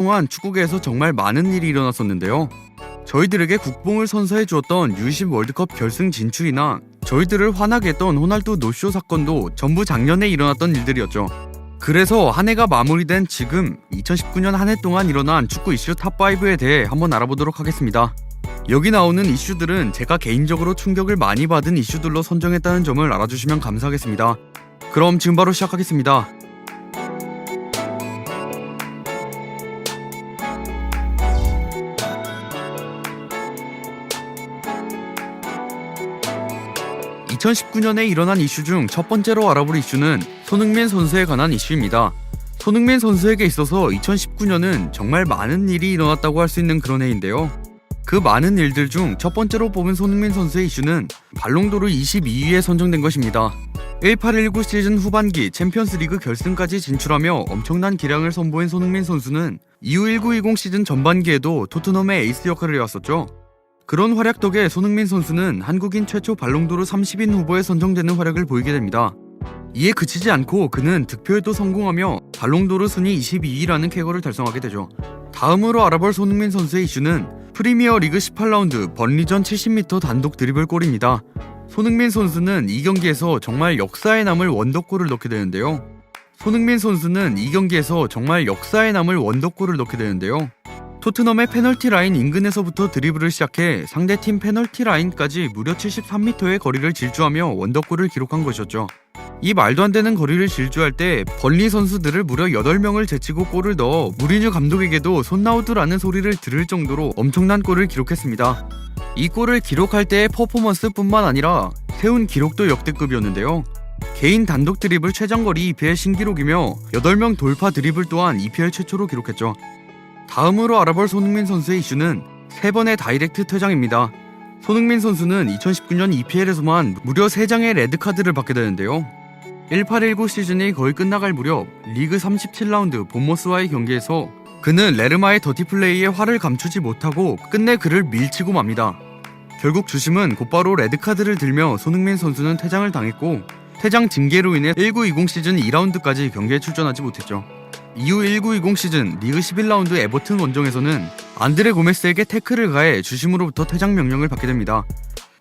동안 축구계에서 정말 많은 일이 일어났었는데요. 저희들에게 국뽕을 선사해 주었던 U20 월드컵 결승 진출이나 저희들을 화나게 했던 호날두 노쇼 사건도 전부 작년에 일어났던 일들이었죠. 그래서 한 해가 마무리된 지금 2019년 한 해 동안 일어난 축구 이슈 탑5에 대해 한번 알아보도록 하겠습니다. 여기 나오는 이슈들은 제가 개인적으로 충격을 많이 받은 이슈들로 선정했다는 점을 알아주시면 감사하겠습니다. 그럼 지금 바로 시작하겠습니다. (2019년에) 일어난 이슈 중 첫 번째로 알아볼 이슈는 손흥민 선수에 관한 이슈입니다. 손흥민 선수에게 있어서 2019년은 정말 많은 일이 일어났다고 할 수 있는 그런 해인데요. 그 많은 일들 중 첫 번째로 뽑은 손흥민 선수의 이슈는 발롱도르 22위에 선정된 것입니다. 18-19 시즌 후반기 챔피언스리그 결승까지 진출하며 엄청난 기량을 선보인 손흥민 선수는 이후 19-20 시즌 전반기에도 토트넘의 에이스 역할을 해왔었죠. 그런 활약 덕에 손흥민 선수는 한국인 최초 발롱도르 30인 후보에 선정되는 활약을 보이게 됩니다. 이에 그치지 않고 그는 득표에도 성공하며 발롱도르 순위 22위라는 쾌거를 달성하게 되죠. 다음으로 알아볼 손흥민 선수의 이슈는 프리미어 리그 18라운드 번리전 70m 단독 드리블 골입니다. 손흥민 선수는 이 경기에서 정말 역사에 남을 원더골을 넣게 되는데요. 토트넘의 페널티 라인 인근에서부터 드리블을 시작해 상대팀 페널티 라인까지 무려 73m의 거리를 질주하며 원더골을 기록한 것이었죠. 이 말도 안 되는 거리를 질주할 때 번리 선수들을 무려 8명을 제치고 골을 넣어 무리뉴 감독에게도 손나우드라는 소리를 들을 정도로 엄청난 골을 기록했습니다. 이 골을 기록할 때의 퍼포먼스뿐만 아니라 세운 기록도 역대급이었는데요. 개인 단독 드리블 최장거리 EPL 신기록이며 8명 돌파 드리블 또한 EPL 최초로 기록했죠. 다음으로 알아볼 손흥민 선수의 이슈는 3번의 다이렉트 퇴장입니다. 손흥민 선수는 2019년 EPL에서만 무려 3장의 레드카드를 받게 되는데요. 18-19 시즌이 거의 끝나갈 무렵 리그 37라운드 본머스와의 경기에서 그는 레르마의 더티플레이에 화를 감추지 못하고 끝내 그를 밀치고 맙니다. 결국 주심은 곧바로 레드카드를 들며 손흥민 선수는 퇴장을 당했고 퇴장 징계로 인해 19-20 시즌 2라운드까지 경기에 출전하지 못했죠. 이후 19-20 시즌 리그 11라운드 에버튼 원정에서는 안드레 고메스에게 태클을 가해 주심으로부터 퇴장 명령을 받게 됩니다.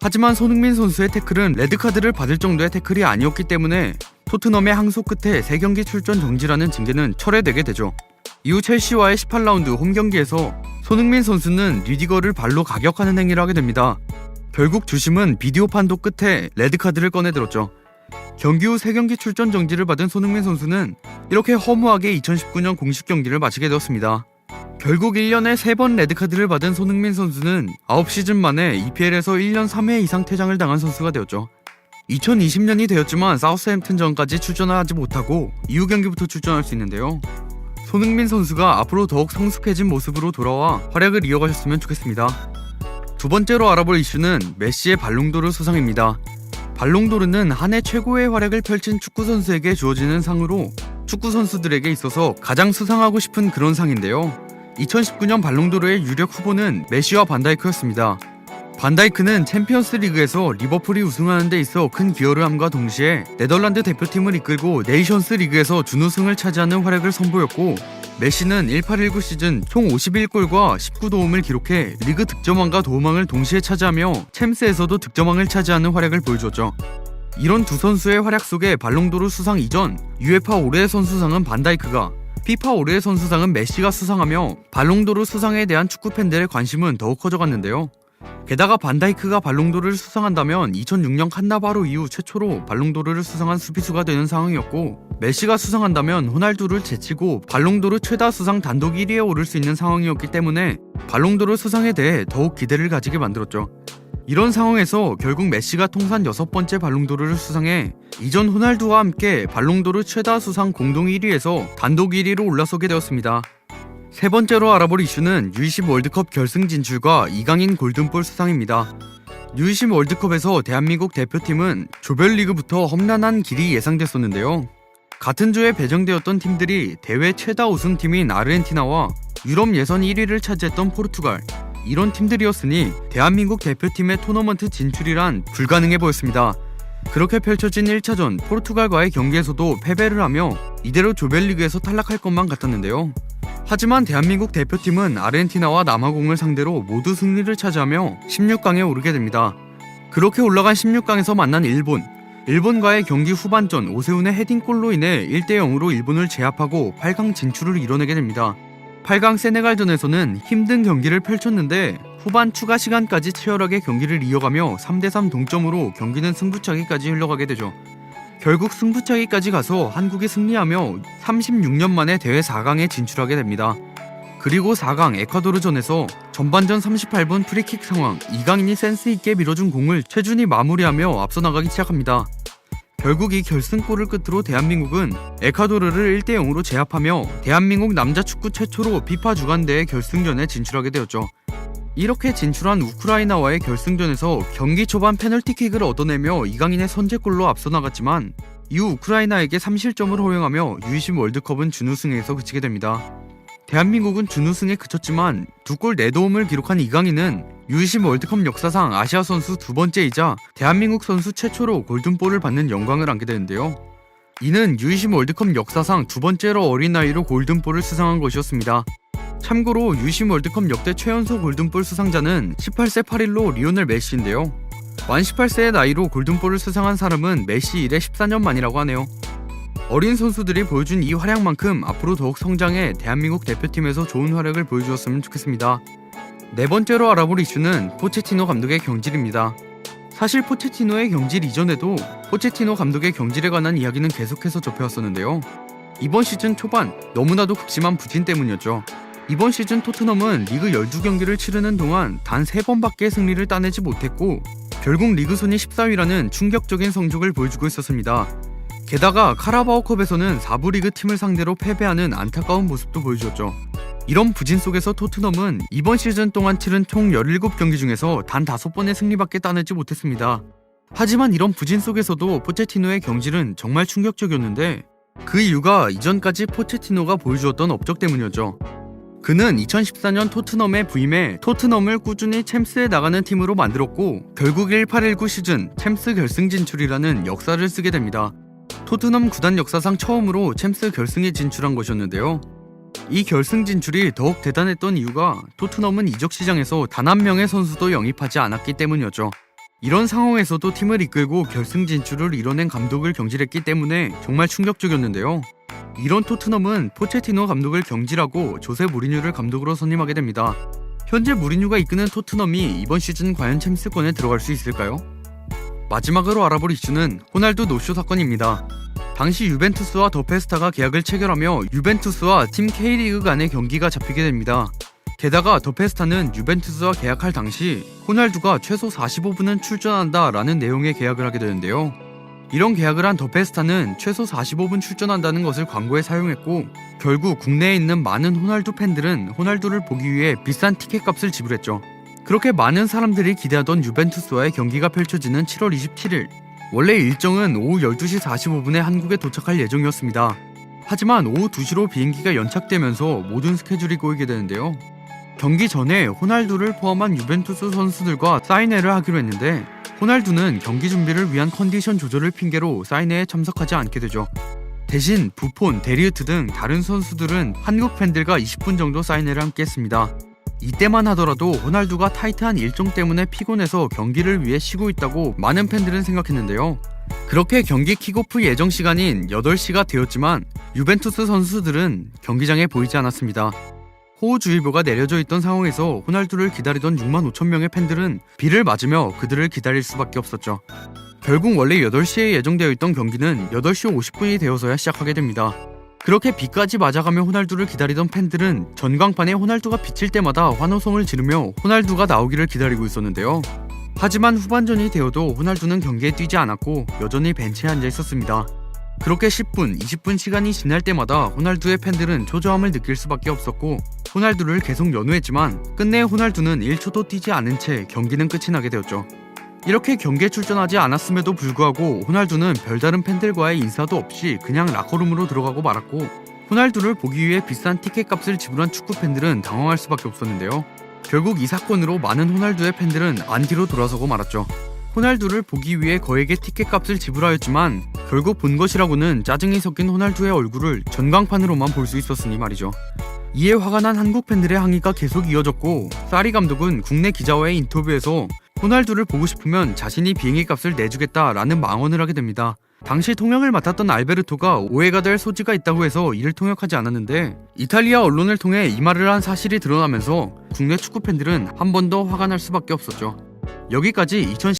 하지만 손흥민 선수의 태클은 레드카드를 받을 정도의 태클이 아니었기 때문에 토트넘의 항소 끝에 3경기 출전 정지라는 징계는 철회되게 되죠. 이후 첼시와의 18라운드 홈경기에서 손흥민 선수는 리디거를 발로 가격하는 행위를 하게 됩니다. 결국 주심은 비디오 판도 끝에 레드카드를 꺼내들었죠. 경기 후 3경기 출전 정지를 받은 손흥민 선수는 이렇게 허무하게 2019년 공식 경기를 마치게 되었습니다. 결국 1년에 3번 레드카드를 받은 손흥민 선수는 9시즌 만에 EPL에서 1년 3회 이상 퇴장을 당한 선수가 되었죠. 2020년이 되었지만 사우스햄튼전까지 출전하지 못하고 이후 경기부터 출전할 수 있는데요. 손흥민 선수가 앞으로 더욱 성숙해진 모습으로 돌아와 활약을 이어가셨으면 좋겠습니다. 두 번째로 알아볼 이슈는 메시의 발롱도르 수상입니다. 발롱도르는 한 해 최고의 활약을 펼친 축구선수에게 주어지는 상으로 축구선수들에게 있어서 가장 수상하고 싶은 그런 상인데요. 2019년 발롱도르의 유력 후보는 메시와 반다이크였습니다. 반다이크는 챔피언스 리그에서 리버풀이 우승하는 데 있어 큰 기여를 함과 동시에 네덜란드 대표팀을 이끌고 네이션스 리그에서 준우승을 차지하는 활약을 선보였고, 메시는 18-19 시즌 총 51골과 19도움을 기록해 리그 득점왕과 도움왕을 동시에 차지하며 챔스에서도 득점왕을 차지하는 활약을 보여주었죠. 이런 두 선수의 활약 속에 발롱도르 수상 이전 UEFA 올해의 선수상은 반다이크가, 피파 올해의 선수상은 메시가 수상하며 발롱도르 수상에 대한 축구 팬들의 관심은 더욱 커져갔는데요. 게다가 반다이크가 발롱도르를 수상한다면 2006년 칸나바로 이후 최초로 발롱도르를 수상한 수비수가 되는 상황이었고, 메시가 수상한다면 호날두를 제치고 발롱도르 최다 수상 단독 1위에 오를 수 있는 상황이었기 때문에 발롱도르 수상에 대해 더욱 기대를 가지게 만들었죠. 이런 상황에서 결국 메시가 통산 6번째 발롱도르를 수상해 이전 호날두와 함께 발롱도르 최다 수상 공동 1위에서 단독 1위로 올라서게 되었습니다. 세 번째로 알아볼 이슈는 U20 월드컵 결승 진출과 이강인 골든볼 수상입니다. U20 월드컵에서 대한민국 대표팀은 조별리그부터 험난한 길이 예상됐었는데요. 같은 조에 배정되었던 팀들이 대회 최다 우승팀인 아르헨티나와 유럽 예선 1위를 차지했던 포르투갈, 이런 팀들이었으니 대한민국 대표팀의 토너먼트 진출이란 불가능해 보였습니다. 그렇게 펼쳐진 1차전 포르투갈과의 경기에서도 패배를 하며 이대로 조별리그에서 탈락할 것만 같았는데요. 하지만 대한민국 대표팀은 아르헨티나와 남아공을 상대로 모두 승리를 차지하며 16강에 오르게 됩니다. 그렇게 올라간 16강에서 만난 일본과의 경기 후반전 오세훈의 헤딩골로 인해 1대0으로 일본을 제압하고 8강 진출을 이뤄내게 됩니다. 8강 세네갈전에서는 힘든 경기를 펼쳤는데 후반 추가 시간까지 치열하게 경기를 이어가며 3대3 동점으로 경기는 승부차기까지 흘러가게 되죠. 결국 승부차기까지 가서 한국이 승리하며 36년 만에 대회 4강에 진출하게 됩니다. 그리고 4강 에콰도르전에서 전반전 38분 프리킥 상황 이강인이 센스있게 밀어준 공을 최준이 마무리하며 앞서 나가기 시작합니다. 결국 이 결승골을 끝으로 대한민국은 에콰도르를 1대0으로 제압하며 대한민국 남자 축구 최초로 피파 주간대회 결승전에 진출하게 되었죠. 이렇게 진출한 우크라이나와의 결승전에서 경기 초반 페널티킥을 얻어내며 이강인의 선제골로 앞서 나갔지만 이후 우크라이나에게 3실점을 허용하며 U20 월드컵은 준우승에서 그치게 됩니다. 대한민국은 준우승에 그쳤지만 2골 4도움을 기록한 이강인은 U20 월드컵 역사상 아시아 선수 두 번째이자 대한민국 선수 최초로 골든볼을 받는 영광을 안게 되는데요. 이는 U20 월드컵 역사상 두 번째로 어린 나이로 골든볼을 수상한 것이었습니다. 참고로 U20 월드컵 역대 최연소 골든볼 수상자는 18세 8일로 리오넬 메시인데요. 만 18세의 나이로 골든볼을 수상한 사람은 메시 이래 14년 만이라고 하네요. 어린 선수들이 보여준 이 활약만큼 앞으로 더욱 성장해 대한민국 대표팀에서 좋은 활약을 보여주었으면 좋겠습니다. 네 번째로 알아볼 이슈는 포체티노 감독의 경질입니다. 사실 포체티노의 경질 이전에도 포체티노 감독의 경질에 관한 이야기는 계속해서 접해왔었는데요. 이번 시즌 초반 너무나도 극심한 부진 때문이었죠. 이번 시즌 토트넘은 리그 12경기를 치르는 동안 단 3번밖에 승리를 따내지 못했고 결국 리그 순위 14위라는 충격적인 성적을 보여주고 있었습니다. 게다가 카라바오컵에서는 4부 리그 팀을 상대로 패배하는 안타까운 모습도 보여주었죠. 이런 부진 속에서 토트넘은 이번 시즌 동안 치른 총 17경기 중에서 단 5번의 승리밖에 따내지 못했습니다. 하지만 이런 부진 속에서도 포체티노의 경질은 정말 충격적이었는데 그 이유가 이전까지 포체티노가 보여주었던 업적 때문이었죠. 그는 2014년 토트넘에 부임해 토트넘을 꾸준히 챔스에 나가는 팀으로 만들었고 결국 18-19 시즌 챔스 결승 진출이라는 역사를 쓰게 됩니다. 토트넘 구단 역사상 처음으로 챔스 결승에 진출한 것이었는데요. 이 결승 진출이 더욱 대단했던 이유가 토트넘은 이적 시장에서 단 한 명의 선수도 영입하지 않았기 때문이었죠. 이런 상황에서도 팀을 이끌고 결승 진출을 이뤄낸 감독을 경질했기 때문에 정말 충격적이었는데요. 이런 토트넘은 포체티노 감독을 경질하고 조세 무리뉴를 감독으로 선임하게 됩니다. 현재 무리뉴가 이끄는 토트넘이 이번 시즌 과연 챔스권에 들어갈 수 있을까요? 마지막으로 알아볼 이슈는 호날두 노쇼 사건입니다. 당시 유벤투스와 더 페스타가 계약을 체결하며 유벤투스와 팀 K리그 간의 경기가 잡히게 됩니다. 게다가 더 페스타는 유벤투스와 계약할 당시 호날두가 최소 45분은 출전한다 라는 내용의 계약을 하게 되는데요. 이런 계약을 한 더 페스타는 최소 45분 출전한다는 것을 광고에 사용했고 결국 국내에 있는 많은 호날두 팬들은 호날두를 보기 위해 비싼 티켓 값을 지불했죠. 그렇게 많은 사람들이 기대하던 유벤투스와의 경기가 펼쳐지는 7월 27일 원래 일정은 오후 12시 45분에 한국에 도착할 예정이었습니다. 하지만 오후 2시로 비행기가 연착되면서 모든 스케줄이 꼬이게 되는데요. 경기 전에 호날두를 포함한 유벤투스 선수들과 사인회를 하기로 했는데 호날두는 경기 준비를 위한 컨디션 조절을 핑계로 사인회에 참석하지 않게 되죠. 대신 부폰, 데리우트 등 다른 선수들은 한국 팬들과 20분 정도 사인회를 함께 했습니다. 이때만 하더라도 호날두가 타이트한 일정 때문에 피곤해서 경기를 위해 쉬고 있다고 많은 팬들은 생각했는데요. 그렇게 경기 킥오프 예정 시간인 8시가 되었지만 유벤투스 선수들은 경기장에 보이지 않았습니다. 호우주의보가 내려져 있던 상황에서 호날두를 기다리던 6만 5천 명의 팬들은 비를 맞으며 그들을 기다릴 수밖에 없었죠. 결국 원래 8시에 예정되어 있던 경기는 8시 50분이 되어서야 시작하게 됩니다. 그렇게 비까지 맞아가며 호날두를 기다리던 팬들은 전광판에 호날두가 비칠 때마다 환호성을 지르며 호날두가 나오기를 기다리고 있었는데요. 하지만 후반전이 되어도 호날두는 경기에 뛰지 않았고 여전히 벤치에 앉아 있었습니다. 그렇게 10분, 20분 시간이 지날 때마다 호날두의 팬들은 초조함을 느낄 수밖에 없었고 호날두를 계속 연호했지만 끝내 호날두는 1초도 뛰지 않은 채 경기는 끝이 나게 되었죠. 이렇게 경기에 출전하지 않았음에도 불구하고 호날두는 별다른 팬들과의 인사도 없이 그냥 라커룸으로 들어가고 말았고 호날두를 보기 위해 비싼 티켓값을 지불한 축구 팬들은 당황할 수밖에 없었는데요. 결국 이 사건으로 많은 호날두의 팬들은 안티로 돌아서고 말았죠. 호날두를 보기 위해 거액의 티켓값을 지불하였지만 결국 본 것이라고는 짜증이 섞인 호날두의 얼굴을 전광판으로만 볼 수 있었으니 말이죠. 이에 화가 난 한국 팬들의 항의가 계속 이어졌고 사리 감독은 국내 기자와의 인터뷰에서 호날두를 보고 싶으면 자신이 비행기 값을 내주겠다라는 망언을 하게 됩니다. 당시 통역을 맡았던 알베르토가 오해가 될 소지가 있다고 해서 이를 통역하지 않았는데 이탈리아 언론을 통해 이 말을 한 사실이 드러나면서 국내 축구 팬들은 한 번 더 화가 날 수밖에 없었죠. 여기까지